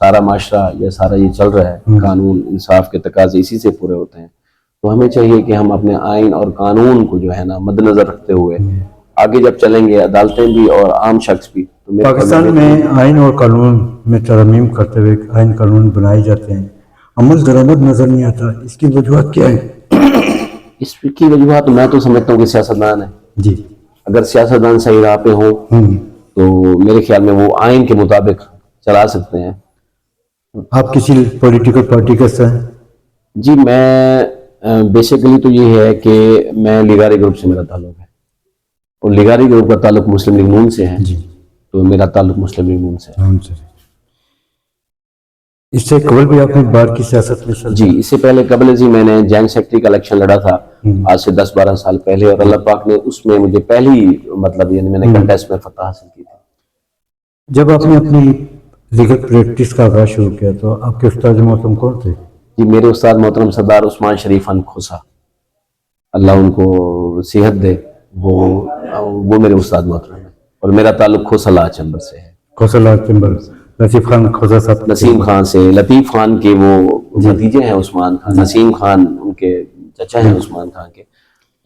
سارا معاشرہ یا سارا یہ چل رہا ہے، قانون انصاف کے تقاضے اسی سے پورے ہوتے ہیں. تو ہمیں چاہیے کہ ہم اپنے آئین اور قانون کو جو ہے نا مد نظر رکھتے ہوئے آگے جب چلیں گے، عدالتیں بھی اور عام شخص بھی. تو میرے پاکستان میں آئین اور قانون میں ترمیم کرتے ہوئے آئین قانون بنائے جاتے ہیں، عمل درآمد نظر نہیں آتا، اس کی وجوہات کیا ہیں؟ اس کی وجوہات میں تو سمجھتا ہوں کہ سیاستدان ہیں. جی. اگر سیاستدان صحیح راہ پہ ہوں تو میرے خیال میں وہ آئین کے مطابق چلا سکتے ہیں. آپ کسی پولیٹیکل پارٹی کا حصہ ہیں؟ جی میں بیسیکلی تو یہ ہے کہ میں لیگاری گروپ سے میرا تعلق ہے، اور لیگاری گروپ کا تعلق مسلم لیگ نون سے ہے. جی. تو میرا تعلق مسلم لیگ نون سے ہے. اس سے قبل بھی آپ نے بار کی سیاست میں جی اس سے پہلے قبل میں نے جوائنٹ سیکرٹری کا الیکشن لڑا تھا آج سے 10-12 سال پہلے، اور اللہ پاک نے اس میں مجھے پہلی مطلب یعنی میں نے کنٹیسٹ میں فتح حاصل کی تھی. جب آپ نے اپنی لیگل پریکٹس کا آغاز شروع کیا تو آپ کے استاد محترم کون تھے؟ جی میرے استاد محترم سردار عثمان شریف ان کھوسا، اللہ ان کو صحت دے، وہ میرے استاد محترم ہیں، اور میرا تعلق کھوسا لا چیمبر سے ہے. کھوسا لا چیمبر، لطیف خان کھوسا صاحب. نسیم خان سے، لطیف خان کے وہ بھتیجے ہیں عثمان خان، نسیم خان ان کے چچا ہیں عثمان خان کے،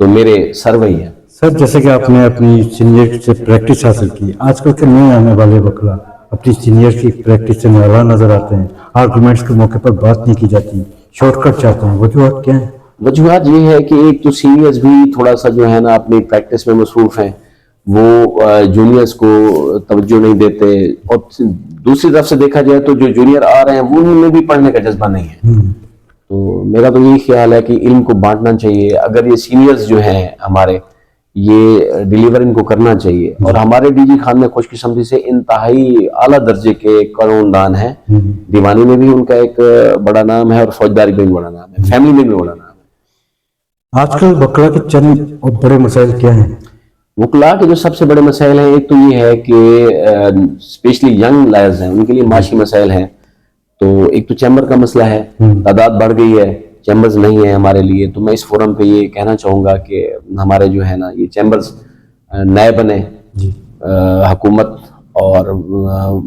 تو میرے سر وہی ہیں. سر جیسے کہ آپ نے اپنی سینئر سے پریکٹس حاصل کی، آج کل کے نئے آنے والے وکلا اپنی سینئر کی پریکٹس سے ناراض نظر آتے ہیں، آرگومنٹس کے موقع پر بات نہیں کی جاتی، شارٹ کٹ چاہتے ہیں، وجوہات کیا ہیں؟ وجوہات یہ ہے کہ ایک تو سینئرز بھی تھوڑا سا جو ہے نا اپنی پریکٹس میں مصروف ہیں، وہ جونیئرز کو توجہ نہیں دیتے، اور دوسری طرف سے دیکھا جائے تو جو جونیئر آ رہے ہیں وہ ان میں بھی پڑھنے کا جذبہ نہیں ہے. تو میرا تو یہی خیال ہے کہ علم کو بانٹنا چاہیے. اگر یہ سینئرز جو ہیں ہمارے، یہ ڈیلیور ان کو کرنا چاہیے. اور ہمارے ڈی جی خان میں خوش قسمتی سے انتہائی اعلیٰ درجے کے قانون دان ہیں، دیوانی میں بھی ان کا ایک بڑا نام ہے، اور فوجداری میں بھی بڑا نام ہے، فیملی میں بھی بڑا نام ہے. آج کل وکلا کے چند اور بڑے مسائل کیا ہیں؟ وکلا کے جو سب سے بڑے مسائل ہیں، ایک تو یہ ہے کہ اسپیشلی ینگ لائرز ہیں، ان کے لیے معاشی مسائل ہیں. تو ایک تو چیمبر کا مسئلہ ہے، تعداد بڑھ گئی ہے، چیمبرز نہیں ہیں ہمارے لیے. تو میں اس فورم پہ یہ کہنا چاہوں گا کہ ہمارے جو ہے نا یہ چیمبرز نئے بنے. حکومت اور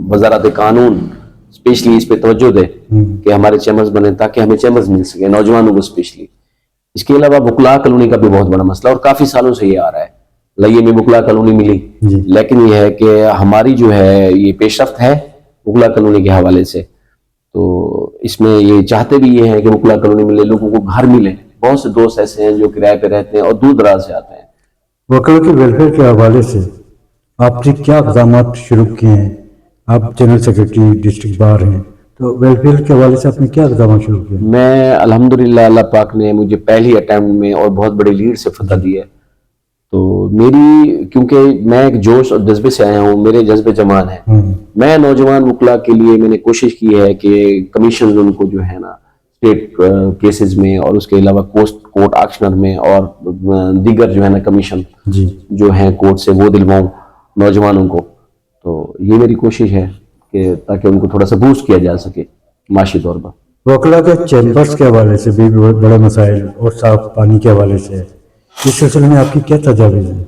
وزارت قانون اسپیشلی اس پہ توجہ دے کہ ہمارے چیمبرز بنے، تاکہ ہمیں چیمبرز مل سکے، نوجوانوں کو اسپیشلی. اس کے علاوہ وکلا کالونی کا بھی بہت بڑا مسئلہ، اور کافی سالوں سے یہ آ رہا ہے. لئیے میں وکلا کالونی ملی، لیکن یہ ہے کہ ہماری جو ہے یہ پیش رفت ہے وکلا کالونی کے حوالے سے. تو اس میں یہ چاہتے بھی یہ ہے کہ وکلا کالونی ملے، لوگوں کو گھر ملے. بہت سے دوست ایسے ہیں جو کرائے پہ رہتے ہیں اور دور دراز سے آتے ہیں. وکلا کے ویلفیئر کے حوالے سے آپ نے کیا اقدامات شروع کیے ہیں؟ آپ جنرل سیکرٹری ڈسٹرکٹ بار ہیں، تو ویلفیئر کے حوالے سے آپ نے کیا اقدامات شروع کیے؟ میں الحمدللہ اللہ پاک نے مجھے پہلی اٹیمپٹ میں اور بہت بڑی لیڈ سے فتح دی ہے. تو میری کیونکہ میں ایک جوش اور جذبے سے آیا ہوں، میرے جذبے جمان ہیں. میں نوجوان وکلا کے لیے میں نے کوشش کی ہے کہ کمیشنز ان کو جو ہے نا اسٹیٹ کیسز میں، اور اس کے علاوہ کورٹ آکشنر میں، اور دیگر جو ہے نا کمیشن جو ہیں کورٹ سے، وہ دلواؤں نوجوانوں کو. تو یہ میری کوشش ہے کہ تاکہ ان کو تھوڑا سا بوسٹ کیا جا سکے معاشی طور پر. وکلا کے چیمبرز کے حوالے سے بھی بہت بڑے مسائل، اور صاف پانی کے حوالے سے اس سلسلے میں آپ کی کیا تجاویز ہیں؟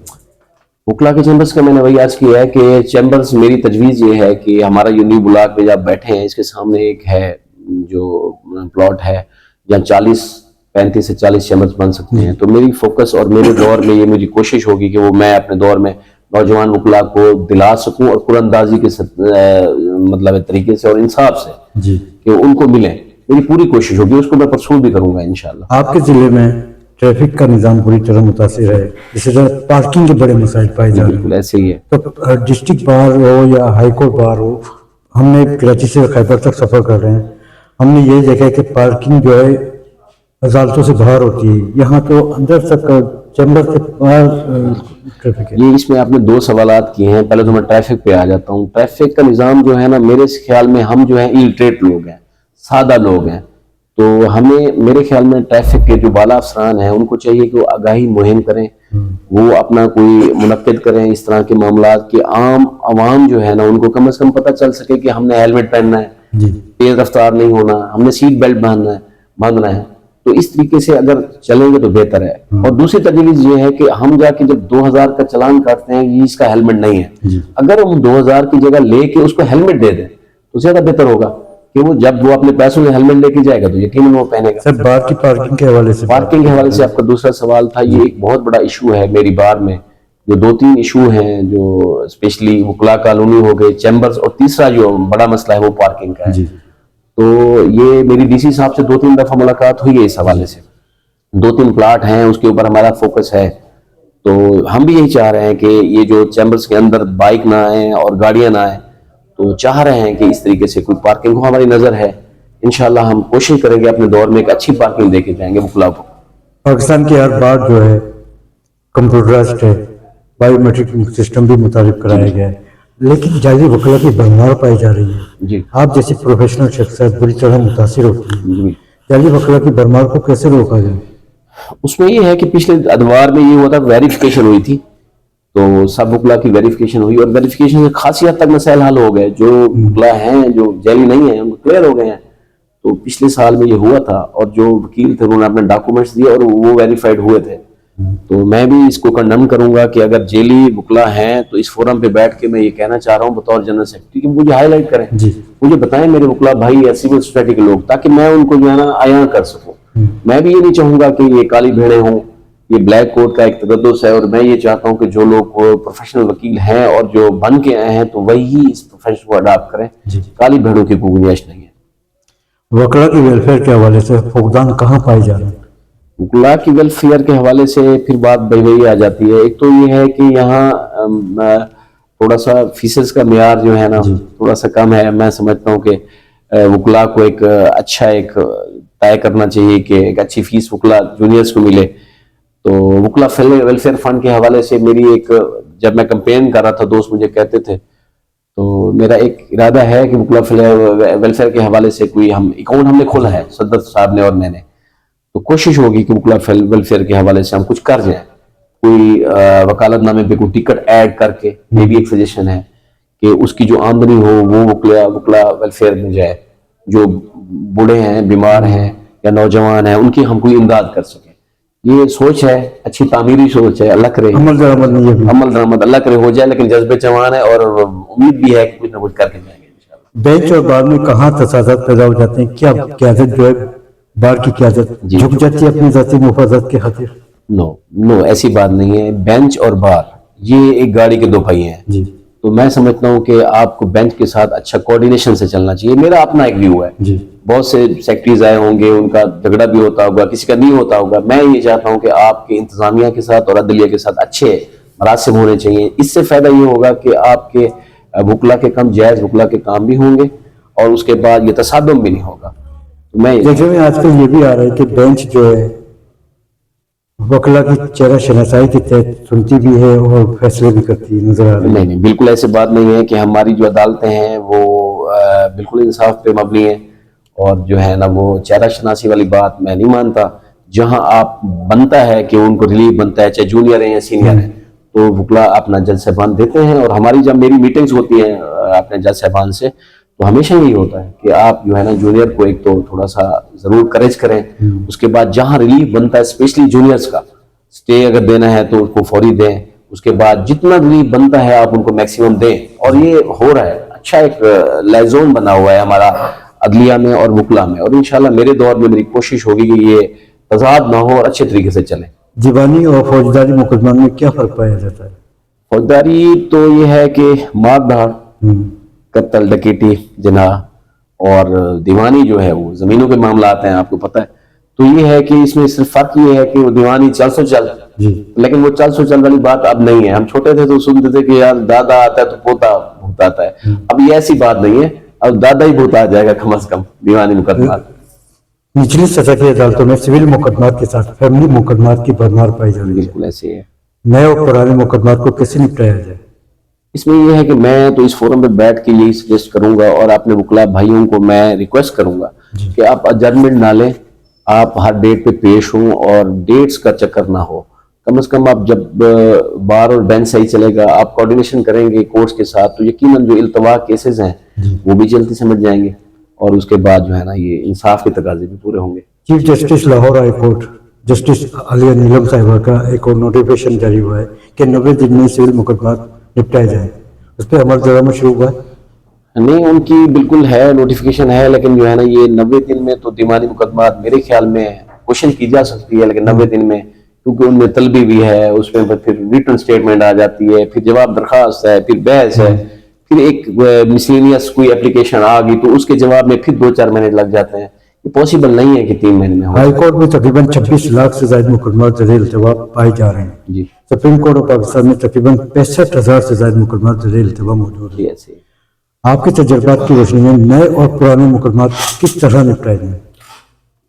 وکلا کے چیمبرز کا میں نے وہی عرض کیا ہے کہ چیمبرز، میری تجویز یہ ہے کہ ہمارا جو نیو بلاک پہ جب بیٹھے ہیں، اس کے سامنے ایک ہے جو پلاٹ ہے جہاں 35 سے 40 چیمبرز بن سکتے ہیں. تو میری فوکس اور میرے دور میں یہ میری کوشش ہوگی کہ وہ میں اپنے دور میں نوجوان وکلا کو دلا سکوں، اور قرآن اندازی کے مطلب طریقے سے اور انصاف سے کہ ان کو ملیں. میری پوری کوشش ہوگی، اس کو میں پرسو بھی کروں گا انشاءاللہ. آپ کے ضلع میں ٹریفک کا نظام پوری طرح متاثر ہے، اسی طرح پارکنگ کے بڑے مسائل پائے جا رہے ہیں. بالکل ایسے ہی ہے. تو ڈسٹرکٹ بار ہو یا ہائی کورٹ بار ہو، ہم نے کراچی سے خیبر تک سفر کر رہے ہیں، ہم نے یہ دیکھا کہ پارکنگ جو ہے عدالتوں سے باہر ہوتی ہے، یہاں تو اندر تک چیمبر کے باہر ٹریفک ہے. یہ اس میں آپ نے 2 سوالات کیے ہیں. پہلے تو میں ٹریفک پہ آ جاتا ہوں. ٹریفک کا نظام جو ہے نا، میرے خیال میں ہم جو ہیں الٹریٹ لوگ ہیں، سادہ لوگ ہیں. تو ہمیں میرے خیال میں ٹریفک کے جو بالا افسران ہیں ان کو چاہیے کہ وہ آگاہی مہم کریں، وہ اپنا کوئی منعقد کریں اس طرح کے معاملات، کہ عام عوام جو ہے نا ان کو کم از کم پتہ چل سکے کہ ہم نے ہیلمٹ پہننا ہے، تیز رفتار نہیں ہونا، ہم نے سیٹ بیلٹ باندھنا ہے. تو اس طریقے سے اگر چلیں گے تو بہتر ہے. اور دوسری تجویز یہ ہے کہ ہم جا کے جب 2000 کا چلان کاٹتے ہیں، یہ اس کا ہیلمٹ نہیں ہے، اگر ہم 2000 کی جگہ لے کے اس کو ہیلمٹ دے دیں تو زیادہ بہتر ہوگا. کہ وہ جب وہ اپنے پیسوں میں ہیلمٹ لے کے جائے گا تو یقیناً وہ پہنے گا. سر بار کی پارکنگ کے حوالے سے پارکنگ کے حوالے سے آپ کا دوسرا سوال تھا, یہ ایک بہت بڑا ایشو ہے میری بار میں. جو 2-3 ایشو ہیں جو اسپیشلی وکلا کالونی ہو گئے, چیمبرز, اور تیسرا جو بڑا مسئلہ ہے وہ پارکنگ کا ہے. جی تو یہ میری ڈی سی صاحب سے 2-3 دفعہ ملاقات ہوئی ہے اس حوالے سے. 2-3 پلاٹ ہیں اس کے اوپر ہمارا فوکس ہے. تو ہم بھی یہی چاہ رہے ہیں کہ یہ جو چیمبرز کے اندر بائک نہ آئیں اور گاڑیاں نہ آئیں, تو چاہ رہے ہیں کہ اس طریقے سے کوئی پارکنگ ہو. ہماری نظر ہے انشاءاللہ ہم کوشش کریں گے اپنے دور میں ایک اچھی پارکنگ دے کے جائیں گے وکلا کو. پاکستان کی ہر بار جو ہے کمپیوٹرائزڈ ہے, بایو میٹرک سسٹم بھی متعارف کرایا گیا ہے, لیکن جعلی وکلا کی بھرمار پائی جا رہی ہے. جی آپ جیسی پروفیشنل شخصیت بری طرح متاثر ہوتی ہیں. جی. جعلی وکلا کی بھرمار کو کیسے روکا جائے؟ اس میں یہ ہے کہ پچھلے ادوار میں یہ ہوا تھا, ویریفیکیشن ہوئی تھی, تو سب وکلا کی ویریفیکیشن ہوئی, اور ویریفیکیشن سے خاصی حد تک مسائل حل ہو گئے. جو وکلا ہیں جو جعلی نہیں ہیں ان کو کلیئر ہو گئے ہیں. تو پچھلے سال میں یہ ہوا تھا, اور جو وکیل تھے انہوں نے اپنے ڈاکومنٹس دیے اور وہ ویریفائڈ ہوئے تھے. تو میں بھی اس کو کنڈم کروں گا کہ اگر جیلی وکلا ہیں تو اس فورم پہ بیٹھ کے میں یہ کہنا چاہ رہا ہوں بطور جنرل سیکرٹری کہ مجھے ہائی لائٹ کریں, مجھے بتائیں میرے وکلا بھائی یا سول سوسائٹی کے لوگ, تاکہ میں ان کو جو ہے نا عیاں کر سکوں. میں بھی یہ نہیں چاہوں گا کہ یہ کالی بھیڑیں ہوں, یہ بلیک کوٹ کا ایک تقدس ہے, اور میں یہ چاہتا ہوں کہ جو لوگ پروفیشنل وکیل ہیں اور جو بن کے آئے ہیں تو وہی اس پروفیشن کو اڈاپٹ کریں. کالی بھیڑوں کی کوئی گنجائش نہیں ہے. وکلا کی ویلفیئر کے حوالے سے فقدان کہاں پائے جا رہے ہیں؟ وکلا کی ویلفیئر کے حوالے سے پھر بات وہی آ جاتی ہے. ایک تو یہ ہے کہ یہاں تھوڑا سا فیسز کا معیار جو ہے نا تھوڑا سا کم ہے. میں سمجھتا ہوں کہ وکلا کو ایک اچھا ایک طے کرنا چاہیے کہ ایک اچھی فیس وکلا جونیئرز کو ملے. تو وکلا ویلفیئر فنڈ کے حوالے سے میری ایک, جب میں کمپین کر رہا تھا دوست مجھے کہتے تھے, تو میرا ایک ارادہ ہے کہ وکلا ویلفیئر کے حوالے سے کوئی ہم اکاؤنٹ ہم نے کھولا ہے, صدر صاحب نے اور میں نے. تو کوشش ہوگی کہ وکلا ویلفیئر کے حوالے سے ہم کچھ کر جائیں. کوئی وکالت نامے پہ کوئی ٹکٹ ایڈ کر کے, یہ بھی ایک سجیشن ہے کہ اس کی جو آمدنی ہو وہ وکلا ویلفیئر میں جائے. جو بوڑھے ہیں, بیمار ہیں یا نوجوان ہیں, ان کی ہم کوئی امداد کر سکیں. یہ سوچ ہے, اچھی تعمیری سوچ ہے, اللہ کرے عمل درآمد نہیں ہے. عمل درآمد اللہ کرے ہو جائے, لیکن جذبے جوان ہے اور امید بھی ہے کہ کچھ نہ کچھ کر کے جائیں گے انشاءاللہ. بینچ اور بار میں کہاں تصادات پیدا ہو جاتے ہیں؟ کیا قیادت جو ہے بار کی قیادت جھک جاتی ہے اپنی ذاتی مفادات کی خاطر؟ نو ایسی بات نہیں ہے. بینچ اور بار یہ ایک گاڑی کے دو پہیے ہیں. جی تو میں سمجھتا ہوں کہ آپ کو بینچ کے ساتھ اچھا کوارڈینیشن سے چلنا چاہیے. میرا اپنا ایک ویو ہے. جی بہت سے سیکٹریز آئے ہوں گے, ان کا جھگڑا بھی ہوتا ہوگا, کسی کا نہیں ہوتا ہوگا. میں یہ چاہتا ہوں کہ آپ کے انتظامیہ کے ساتھ اور عدلیہ کے ساتھ اچھے مراسم ہونے چاہیے. اس سے فائدہ یہ ہوگا کہ آپ کے وکلا کے کام جائز وکلا کے کام بھی ہوں گے, اور اس کے بعد یہ تصادم بھی نہیں ہوگا. تو میں جیسے میں آج کل یہ بھی آ رہا ہے کہ بینچ جو ہے وکلا کی چہرہ شناسائی کے تحت سنتی بھی ہے اور فیصلے بھی کرتی ہے, نظر آ رہی ہے. نہیں بالکل ایسی بات نہیں ہے کہ ہماری جو عدالتیں ہیں وہ بالکل انصاف پہ مبنی ہیں, اور جو ہے نا وہ چہرہ شناسی والی بات میں نہیں مانتا. جہاں آپ بنتا ہے کہ ان کو ریلیف بنتا ہے, چاہے جونیئر ہیں یا سینئر ہیں, تو وکلا اپنا جج صاحبان دیتے ہیں. اور ہماری جب میری میٹنگز ہوتی ہیں اپنے جج صاحبان سے, تو ہمیشہ یہی ہوتا ہے کہ آپ جو ہے نا جونیئر کو ایک تو تھوڑا سا ضرور کریج کریں. اس کے بعد جہاں ریلیف بنتا ہے, اسپیشلی جونیئرز کا سٹے اگر دینا ہے تو اس کو فوری دیں. اس کے بعد جتنا ریلیف بنتا ہے آپ ان کو میکسیمم دیں. اور یہ ہو رہا ہے. اچھا ایک لائزون بنا ہوا ہے ہمارا عدلیہ میں اور وکلا میں, اور انشاءاللہ میرے دور میں میری کوشش ہوگی کہ یہ تضاد نہ ہو اور اچھے طریقے سے چلے. دیوانی اور فوجداری مقدمات میں کیا فرق پایا جاتا ہے؟ فوجداری تو یہ ہے کہ مار دھاڑ, قتل, ڈکیٹی, جناح, اور دیوانی جو ہے وہ زمینوں کے معاملات ہیں, آپ کو پتہ ہے. تو یہ ہے کہ اس میں صرف فرق یہ ہے کہ وہ دیوانی چل سو چل, لیکن وہ چل سو چل والی بات اب نہیں ہے. ہم چھوٹے تھے تو سنتے تھے کہ یار دادا آتا ہے تو پوتا بھوت آتا ہے. اب یہ ایسی بات نہیں ہے, اب دادا ہی بھوت آ جائے گا کم از کم دیوانی مقدمات. نچلی سطح کی عدالتوں میں سول مقدمات کے ساتھ فیملی مقدمات کی بھرمار پائی جا رہی ہے. بالکل ایسے ہے. نئے اور پرانے مقدمات کو کیسے نپٹایا جائے؟ اس میں یہ ہے کہ میں تو اس فورم پہ بیٹھ کے یہی سجیسٹ کروں گا, اور اپنے وکلا بھائیوں کو میں ریکویسٹ کروں گا کہ آپ اجرمنٹ نہ لیں, آپ ہر ڈیٹ پہ پیش ہوں اور ڈیٹس کا چکر نہ ہو. کم از کم آپ جب بار اور بینچ صحیح چلے گا, آپ کوارڈینیشن کریں گے کورٹس کے ساتھ, تو یقیناً جو التوا کیسز ہیں وہ بھی جلدی سمجھ جائیں گے, اور اس کے بعد جو ہے نا یہ انصاف کے تقاضے بھی پورے ہوں گے. Chief justice Lahore high court justice Aalia Neelum صاحبہ کا ایک اور نوٹیفیکیشن جاری ہوا ہے کہ 90 دن میں سول مقدمات نپٹائے جائیں. اس پہ عمل درآمد شروع ہوا ہے. نہیں ان کی بالکل ہے نوٹیفیکیشن ہے، لیکن جو ہے نا یہ 90 دن میں تو دیوانی مقدمات میرے خیال میں کوشش کی جا سکتی ہے، لیکن 90 دن میں کیونکہ ان میں طلبی بھی ہے، اس میں پھر ریٹن اسٹیٹمنٹ آ جاتی ہے، پھر جواب درخواست ہے، پھر بحث ہے، پھر ایک مسلینیس کوئی اپلیکیشن آ گئی تو اس کے جواب میں پھر 2-4 مہینے لگ جاتے ہیں. یہ پاسبل نہیں ہے کہ 3 مہینے میں ہو. ہائی کورٹ میں تقریباً 26 لاکھ سے زائد مقدمات زیر التوا پائے جا رہے ہیں. جی سپریم کورٹ آف پاکستان میں تقریباً 65,000 سے زائد مقدمات زیر التوا موجود ہیں. ایسے آپ کے تجربات کی روشنی میں نئے اور پرانے مقدمات کس طرح نپٹائے جائیں؟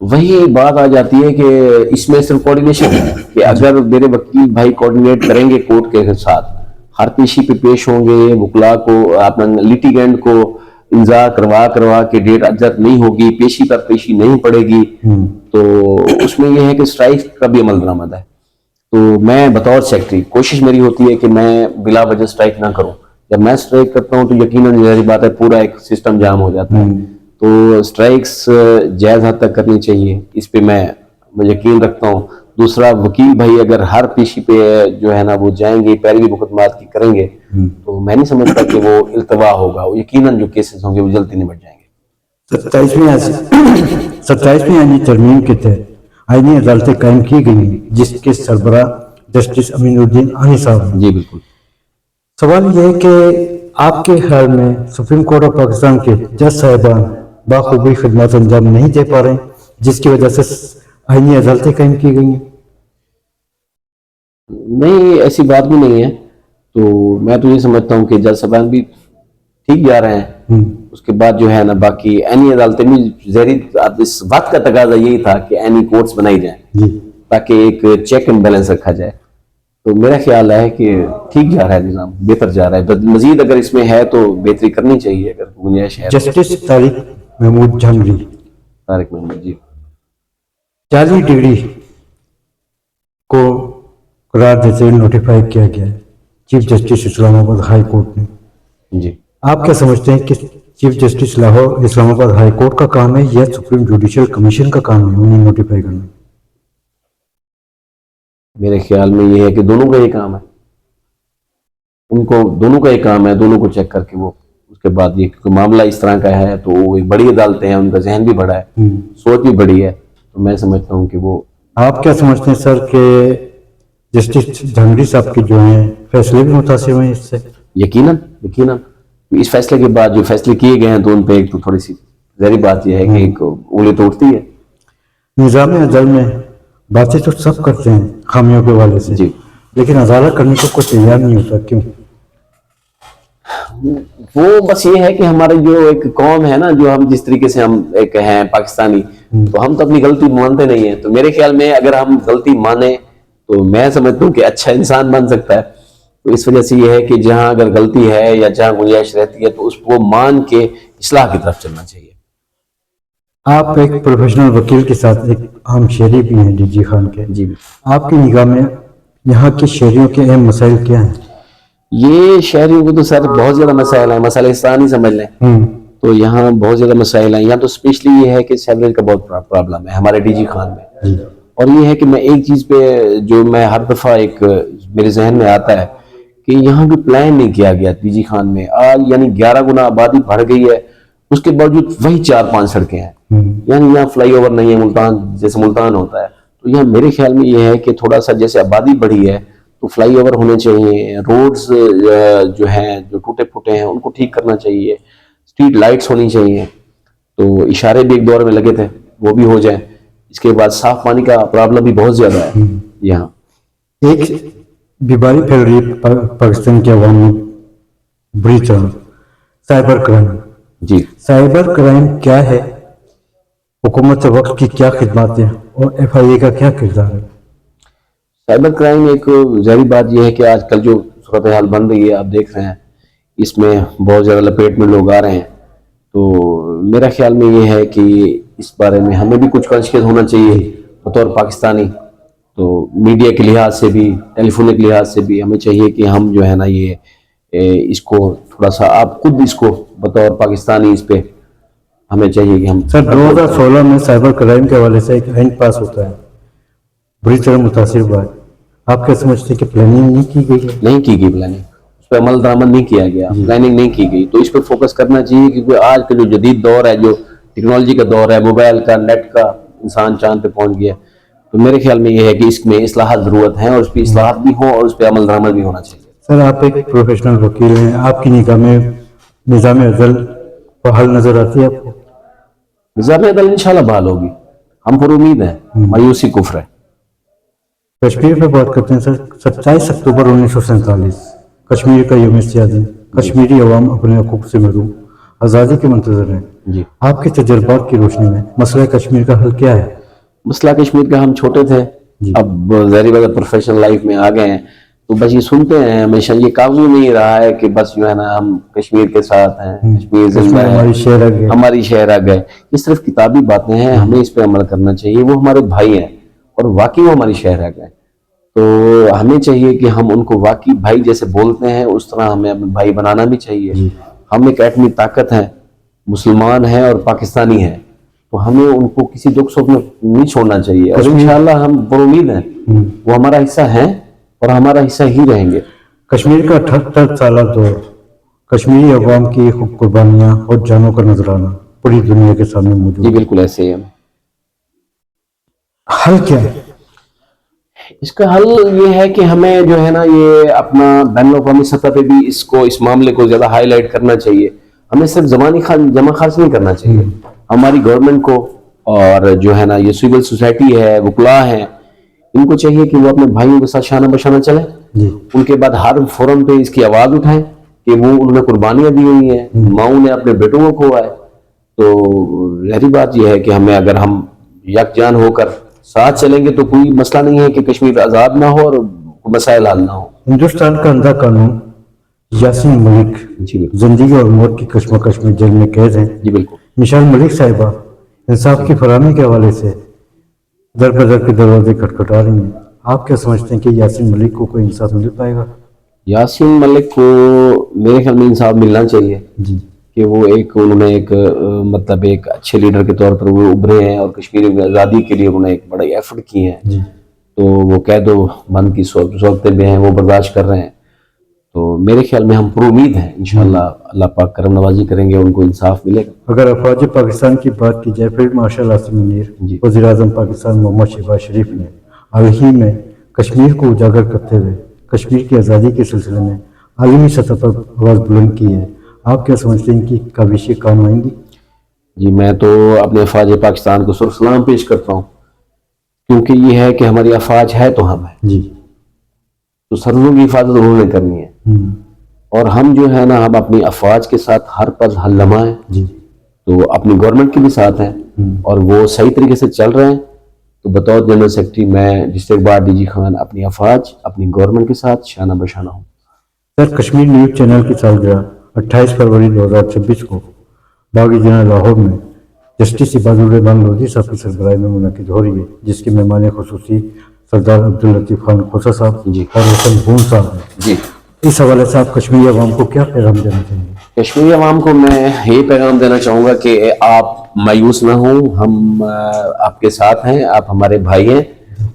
وہی بات آ جاتی ہے کہ اس میں صرف کوارڈینیشن ہے کہ اگر میرے وکیل بھائی کوارڈینیٹ کریں گے کورٹ کے ساتھ، ہر پیشی پہ پیش ہوں گے، وکلا کو اپنا لیٹیگینٹ کو امضا کروا کے ڈیٹ ادر نہیں ہوگی، پیشی پر پیشی نہیں پڑے گی، تو اس میں یہ ہے کہ اسٹرائک کا بھی عمل درآمد ہے. تو میں بطور سیکرٹری کوشش میری ہوتی ہے کہ میں بلا وجہ اسٹرائک نہ کروں. جب میں اسٹرائک کرتا ہوں تو یقیناً ظاہری بات ہے پورا ایک سسٹم جام ہو جاتا ہے. تو اسٹرائکس جائز حد تک کرنی چاہیے، اس پہ میں یقین رکھتا ہوں. دوسرا وکیل بھائی اگر ہر پیشی پہ جو ہے نا وہ جائیں گے، پیروی مقدمات کی کریں گے، تو میں نہیں سمجھتا کہ وہ التوا ہوگا. وہ یقیناً جو کیسز ہوں گے وہ جلدی نمٹ جائیں گے. 27ویں آئینی ترمیم کے تحت آئینی عدالتیں قائم کی گئی ہیں جس کے سربراہ جسٹس امین الدین آنی صاحب ہیں. جی بالکل. سوال یہ ہے کہ آپ کے خیال میں سپریم کورٹ آف پاکستان کے جج صاحبان بخوبی خدمات انجام نہیں دے پا رہے ہیں جس کی وجہ سے آئینی عدالتیں قائم کی گئی ہیں؟ نہیں ایسی بات بھی نہیں ہے. تو میں تو یہ سمجھتا ہوں کہ جج صاحبان بھی ٹھیک جا رہے ہیں. اس کے بعد جو ہے نا باقی عینی عدالتیں بھی ظاہری اس وقت کا تقاضا یہی تھا کہ عینی کورٹس بنائی جائیں تاکہ ایک چیک اینڈ بیلنس رکھا جائے. تو میرا خیال ہے کہ ٹھیک جا رہا ہے نظام، بہتر جا رہا ہے. مزید اگر اس میں ہے تو بہتری کرنی چاہیے اگر گنجائش ہے. جسٹس طارق محمود جھنگری، طارق محمود جی. 40 ڈگری کو قرار دیتے ہوئے نوٹیفائی کیا گیا ہے چیف جسٹس اسلام آباد ہائی کورٹ نے. جی آپ کیا سمجھتے ہیں کہ چیف جسٹس لاہور اسلام آباد ہائی کورٹ کا کام ہے یا سپریم جوڈیشل کمیشن کا کام ہے انہیں نوٹیفائی کرنا؟ میرے خیال میں یہ ہے کہ دونوں کا یہ کام ہے. ان کو دونوں کا یہ کام ہے، دونوں کو چیک کر کے وہ اس کے بعد یہ کیونکہ معاملہ اس طرح کا ہے تو وہ ایک بڑی عدالتیں ہیں، ان کا ذہن بھی بڑا ہے، سوچ بھی بڑی ہے. تو میں سمجھتا ہوں کہ وہ. آپ کیا سمجھتے ہیں سر کہ جسٹس جھنگری صاحب کے جو ہیں فیصلے بھی متاثر ہوئے اس سے؟ یقیناً اس فیصلے کے بعد جو فیصلے کیے گئے ہیں تو ان پہ ایک تو تھوڑی سی ظاہری بات یہ ہے کہ ایک انگلی تو اٹھتی ہے. نظام عدل میں باتیں تو سب کرتے ہیں خامیوں کے حوالے سے، لیکن عدالت کرنے کو کوئی تیار نہیں ہوتا. کیوں؟ وہ بس یہ ہے کہ ہماری جو ایک قوم ہے نا، جو ہم جس طریقے سے ہم ایک ہیں پاکستانی، تو ہم تو اپنی غلطی مانتے نہیں ہیں. تو میرے خیال میں اگر ہم غلطی مانیں تو میں سمجھتا ہوں کہ اچھا انسان بن سکتا ہے. تو اس وجہ سے یہ ہے کہ جہاں اگر غلطی ہے یا جہاں گنجائش رہتی ہے تو اس کو مان کے اصلاح کی طرف چلنا چاہیے. آپ ایک پروفیشنل وکیل کے ساتھ ایک عام شہری بھی ہیں ڈی جی خان کے. جی آپ کی نگاہ میں یہاں کے شہریوں کے اہم مسائل کیا ہیں؟ یہ شہریوں کو تو سر بہت زیادہ مسائل ہیں، مسئلہ استعانی سمجھ لیں. تو یہاں بہت زیادہ مسائل ہیں. یہاں تو اسپیشلی یہ ہے کہ سیوریج کا بہت پرابلم ہے ہمارے ڈی جی خان میں. اور یہ ہے کہ میں ایک چیز پہ جو میں ہر دفعہ ایک میرے ذہن میں آتا ہے کہ یہاں بھی پلان نہیں کیا گیا ڈی جی خان میں. آج یعنی 11 گنا آبادی بڑھ گئی ہے، اس کے باوجود وہی 4-5 سڑکیں ہیں. یعنی یہاں فلائی اوور نہیں ہے ملتان جیسے ملتان ہوتا ہے. تو یہاں میرے خیال میں یہ ہے کہ تھوڑا سا جیسے آبادی بڑھی ہے تو فلائی اوور ہونے چاہیے، روڈز جو ہیں جو ٹوٹے پھوٹے ہیں ان کو ٹھیک کرنا چاہیے، اسٹریٹ لائٹس ہونی چاہیے. تو اشارے بھی ایک دور میں لگے تھے وہ بھی ہو جائیں. اس کے بعد صاف پانی کا پرابلم بھی بہت زیادہ ہے یہاں. ایک بیماری پھیل رہی ہے پاکستان کے عوام میں بری طرح، سائبر کرائم. جی سائبر کرائم کیا ہے، حکومت وقت کی کیا خدمات ہیں اور ایف آئی اے کا کیا کردار ہے؟ سائبر کرائم ایک ظاہری بات یہ ہے کہ آج کل جو صورتحال بن رہی ہے آپ دیکھ رہے ہیں، اس میں بہت زیادہ لپیٹ میں لوگ آ رہے ہیں. تو میرا خیال میں یہ ہے کہ اس بارے میں ہمیں بھی کچھ کانشیس ہونا چاہیے بطور پاکستانی. تو میڈیا کے لحاظ سے بھی، ٹیلی فونک لحاظ سے بھی ہمیں چاہیے کہ ہم جو ہے نا یہ اس کو تھوڑا سا آپ خود اس کو بطور پاکستانی اس پہ ہمیں چاہیے کہ ہم. سر 2016 میں سائبر کرائم کے حوالے سے ایک آئین پاس ہوتا ہے، بری طرح متاثر ہوا ہے. آپ کیا سمجھتے ہیں کہ پلاننگ نہیں کی گئی ہے؟ نہیں کی گئی پلاننگ. اس پہ عمل درآمد نہیں کیا گیا, پلاننگ نہیں کی گئی. تو اس پہ فوکس کرنا چاہیے, کیونکہ آج کا جو جدید دور ہے, جو ٹیکنالوجی کا دور ہے, موبائل کا, نیٹ کا, انسان چاند پہ پہنچ گیا. تو میرے خیال میں یہ ہے کہ اس میں اصلاحات ضرورت ہیں, اور اس پہ اصلاحات بھی ہوں, اور اس پہ عمل درآمد بھی ہونا چاہیے. سر آپ ایک پروفیشنل وکیل ہیں, آپ کی نگاہ میں نظام عدل بحال نظر آتی ہے آپ کو؟ نظام عدل انشاءاللہ بحال ہوگی, ہم پر امید ہیں, مایوسی کفر ہے. کشمیر پہ بات کرتے ہیں سر. 27 اکتوبر 1947 کشمیر کا یوم سیاہ دن. کشمیری عوام اپنے حقوق سے محروم, آزادی کے منتظر ہیں. جی, آپ کے تجربات کی روشنی میں مسئلہ کشمیر کا حل کیا ہے؟ مسئلہ کشمیر کا, ہم چھوٹے تھے, اب ظاہری بات ہے پروفیشنل لائف میں آ گئے ہیں, تو بس یہ سنتے ہیں ہمیشہ, یہ کافی نہیں رہا ہے کہ بس جو ہے نا ہم کشمیر کے ساتھ ہیں, کشمیر زندہ ہے, ہماری شہر آ گئے. یہ صرف کتابی باتیں ہیں, ہمیں اس پہ عمل کرنا چاہیے. وہ ہمارے بھائی ہیں, اور واقعی وہ ہماری شہر آ گئے. تو ہمیں چاہیے کہ ہم ان کو واقعی بھائی جیسے بولتے ہیں, اس طرح ہمیں اپنے بھائی بنانا بھی چاہیے. ہم ایک ایٹمی طاقت ہیں, مسلمان ہیں اور پاکستانی ہیں, تو ہمیں ان کو کسی دکھ سکھ میں نہیں چھوڑنا چاہیے. اور انشاءاللہ ہم پر امید ہیں وہ ہمارا حصہ ہیں اور ہمارا حصہ ہی رہیں گے. کشمیر کا 78 سالہ دور, کشمیری عوام کی قربانیاں اور جانوں کا نذرانہ پوری دنیا کے سامنے موجود جی ہے. بالکل ایسے ہی ہے. حل کیا ہے اس کا حل یہ ہے کہ ہمیں جو ہے نا یہ اپنا بین الاقوامی سطح پہ بھی اس معاملے کو زیادہ ہائی لائٹ کرنا چاہیے. ہمیں صرف زمانی جمع خرچ نہیں کرنا چاہیے. ہماری گورنمنٹ کو اور جو ہے نا یہ سول سوسائٹی ہے, وکلاء ہیں, ان کو چاہیے کہ وہ اپنے بھائیوں کے ساتھ شانہ بشانہ چلیں. ان کے بعد ہر فورم پہ اس کی آواز اٹھائیں کہ وہ انہوں نے قربانیاں دی ہوئی ہیں, ماؤں نے اپنے بیٹوں کو کھویا ہے. تو ظاہری بات یہ ہے کہ ہمیں اگر ہم یکجان ہو کر ساتھ چلیں گے تو کوئی مسئلہ نہیں ہے کہ کشمیر آزاد نہ ہو اور مسائل حل نہ ہو. ہندوستان کا اندھا قانون یاسین ملک جی زندگی اور موت کی کشمکش میں جیل میں قید ہیں. جی بالکل. مشال ملک صاحبہ انصاف کی فراہمی کے حوالے سے در بدر کے دروازے کھٹکھٹا رہی ہیں. آپ کیا سمجھتے ہیں کہ یاسین ملک کو کوئی انصاف مل پائے گا؟ یاسین ملک کو میرے خیال میں انصاف ملنا چاہیے کہ وہ انہوں نے مطلب ایک اچھے لیڈر کے طور پر وہ ابھرے ہیں, اور کشمیر کی آزادی کے لیے انہوں نے ایک بڑا ایفرٹ کی ہیں. تو وہ قید و بند کی صورتیں بھی ہیں, وہ برداشت کر رہے ہیں. تو میرے خیال میں ہم پر امید ہیں انشاءاللہ اللہ پاک کرم نوازی کریں گے, ان کو انصاف ملے گا. اگر افواج پاکستان کی بات کی جائے, فیلڈ مارشل عاصم منیر, وزیر اعظم پاکستان محمد شہباز شریف نے حال ہی میں کشمیر کو اجاگر کرتے ہوئے کشمیر کی آزادی کے سلسلے میں عالمی سطح پر آواز بلند کی ہے. آپ کیا سمجھتے ہیں کہ کاوشیں کام آئیں گی؟ جی میں تو اپنے افواج پاکستان کو سر سلام پیش کرتا ہوں, کیونکہ یہ ہے کہ ہماری افواج ہے تو ہم ہیں. تو سرحدوں کی حفاظت انہوں نے کرنی ہے, اور ہم جو ہے نا ہم اپنی افواج کے ساتھ ہر پل ہر لمحہ ہیں. تو اپنی گورنمنٹ کے بھی ساتھ ہیں, اور وہ صحیح طریقے سے چل رہے ہیں. تو بطور جنرل سیکرٹری میں district bar D G Khan اپنی افواج اپنی گورنمنٹ کے ساتھ شانہ بشانہ ہوں. سر, کشمیر نیوز چینل کی سالگرہ 28 فروری 2026 کو باغ جناح لاہور میں جسٹس عباد الرحمان لودھی صاحب کی سربراہی میں منعقد ہو رہی ہے, جس کے مہمان خصوصی سردار عبداللطیف خان کھوسہ صاحب اور حسن بون صاحب ہیں. اس حوالے سے آپ کشمیری عوام کو کیا پیغام دینا چاہیں گے؟ کشمیری عوام کو میں یہ پیغام دینا چاہوں گا کہ آپ مایوس نہ ہوں, ہم آپ کے ساتھ ہیں, آپ ہمارے بھائی ہیں,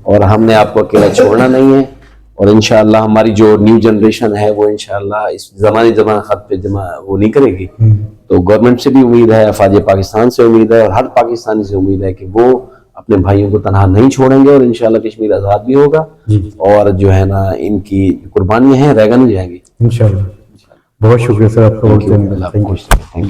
اور ہم نے آپ کو اکیلا چھوڑنا نہیں ہے. اور انشاءاللہ ہماری جو نیو جنریشن ہے وہ انشاءاللہ اس زمانے خط پہ جمع وہ نہیں کرے گی. تو گورنمنٹ سے بھی امید ہے, افواج پاکستان سے امید ہے, اور ہر پاکستانی سے امید ہے کہ وہ اپنے بھائیوں کو تنہا نہیں چھوڑیں گے, اور انشاءاللہ کشمیر آزاد بھی ہوگا, اور جو ہے نا ان کی قربانیاں ہیں رہ نہیں جائیں گی انشاءاللہ. بہت شکریہ سر آپ کا وقت دینے کا. Thank you.